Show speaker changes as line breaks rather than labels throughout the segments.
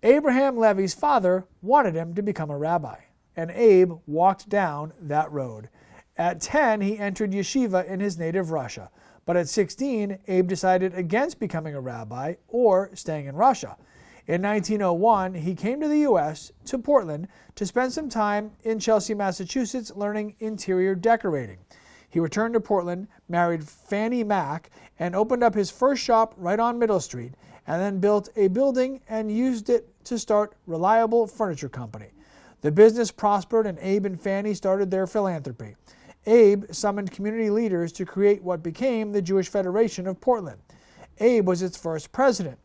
Abraham Levey's father wanted him to become a rabbi, and Abe walked down that road. At 10, he entered yeshiva in his native Russia, but at 16, Abe decided against becoming a rabbi or staying in Russia. In 1901, he came to the U.S., to Portland, to spend some time in Chelsea, Massachusetts, learning interior decorating. He returned to Portland, married Fanny Mack, and opened up his first shop right on Middle Street, and then built a building and used it to start Reliable Furniture Company. The business prospered, and Abe and Fanny started their philanthropy. Abe summoned community leaders to create what became the Jewish Federation of Portland. Abe was its first president.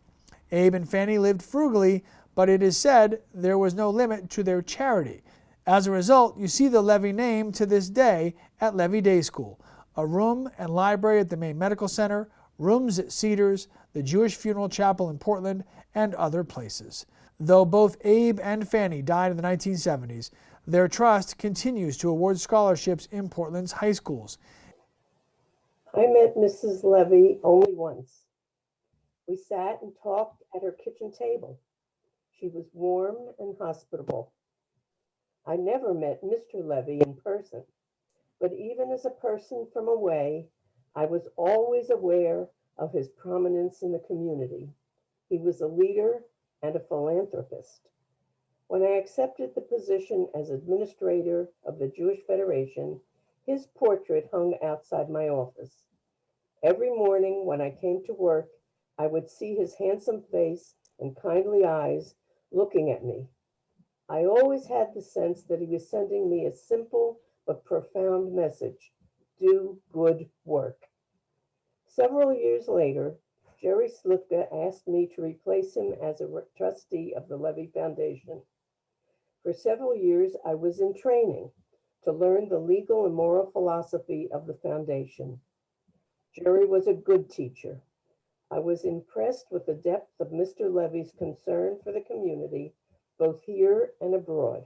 Abe and Fanny lived frugally, but it is said there was no limit to their charity. As a result, you see the Levey name to this day at Levey Day School, a room and library at the Maine Medical Center, rooms at Cedars, the Jewish Funeral Chapel in Portland, and other places. Though both Abe and Fanny died in the 1970s, their trust continues to award scholarships in Portland's high schools.
I met Mrs. Levey only once. We sat and talked at her kitchen table. She was warm and hospitable. I never met Mr. Levey in person, but even as a person from away, I was always aware of his prominence in the community. He was a leader and a philanthropist. When I accepted the position as administrator of the Jewish Federation, his portrait hung outside my office. Every morning when I came to work, I would see his handsome face and kindly eyes looking at me. I always had the sense that he was sending me a simple but profound message: do good work. Several years later, Jerry Slifka asked me to replace him as a trustee of the Levey Foundation. For several years, I was in training to learn the legal and moral philosophy of the foundation. Jerry was a good teacher. I was impressed with the depth of Mr. Levey's concern for the community, both here and abroad.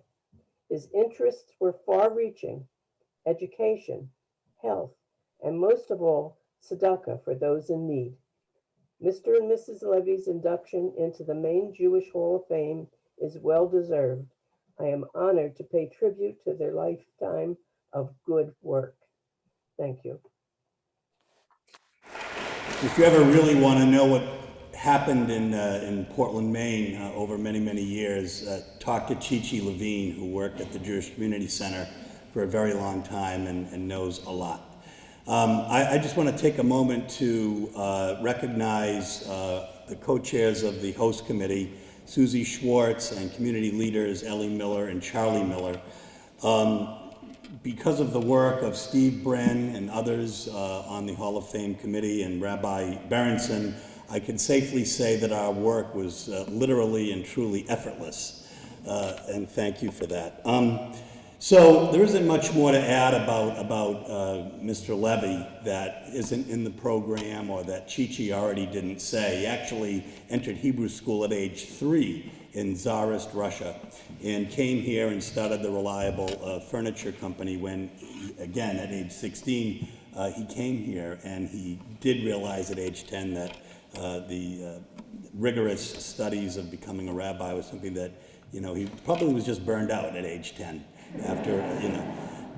His interests were far-reaching: education, health, and most of all, tzedakah for those in need. Mr. and Mrs. Levey's induction into the Maine Jewish Hall of Fame is well-deserved. I am honored to pay tribute to their lifetime of good work. Thank you.
If you ever really want to know what happened in Portland, Maine over many, many years, talk to Chi Levine, who worked at the Jewish Community Center for a very long time and knows a lot. I just want to take a moment to recognize the co-chairs of the host committee, Susie Schwartz, and community leaders Ellie Miller and Charlie Miller. Because of the work of Steve Bren and others on the Hall of Fame committee and Rabbi Berenson, I can safely say that our work was literally and truly effortless, and thank you for that. So there isn't much more to add about Mr. Levey that isn't in the program or that Chi already didn't say. He actually entered Hebrew school at age 3 in Tsarist Russia and came here and started the Reliable Furniture Company when, again, at age 16, he came here, and he did realize at age 10 that the rigorous studies of becoming a rabbi was something that, he probably was just burned out at age 10 after,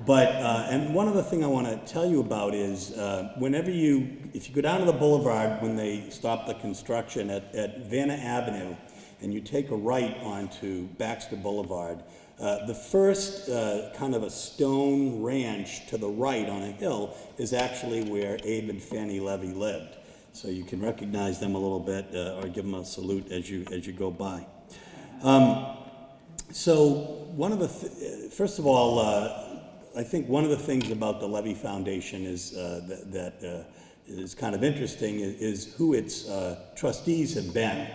But, and one other thing I want to tell you about is if you go down to the boulevard when they stop the construction at Vanna Avenue, and you take a right onto Baxter Boulevard, the first kind of a stone ranch to the right on a hill is actually where Abe and Fanny Levey lived. So you can recognize them a little bit or give them a salute as you go by. So first of all, I think one of the things about the Levey Foundation is that is kind of interesting is who its trustees have been.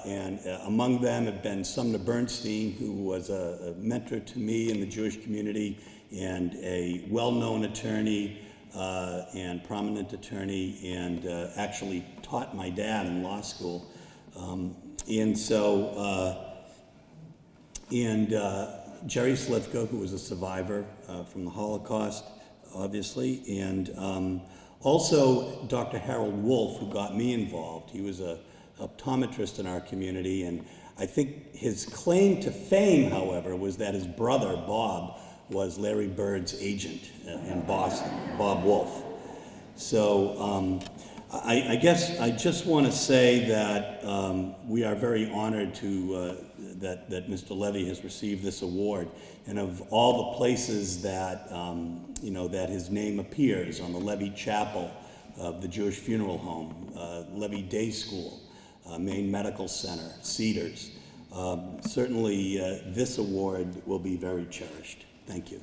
And among them have been Sumner Bernstein, who was a mentor to me in the Jewish community and a well-known attorney and prominent attorney, and actually taught my dad in law school. Jerry Slifka, who was a survivor from the Holocaust, obviously, and also Dr. Harold Wolf, who got me involved. He was a optometrist in our community, and I think his claim to fame, however, was that his brother, Bob, was Larry Bird's agent in Boston, Bob Wolf. So I guess I just want to say that we are very honored to that Mr. Levey has received this award, and of all the places that that his name appears on the Levey Chapel of the Jewish Funeral Home, Levey Day School, Maine Medical Center, Cedars, certainly this award will be very cherished. Thank you.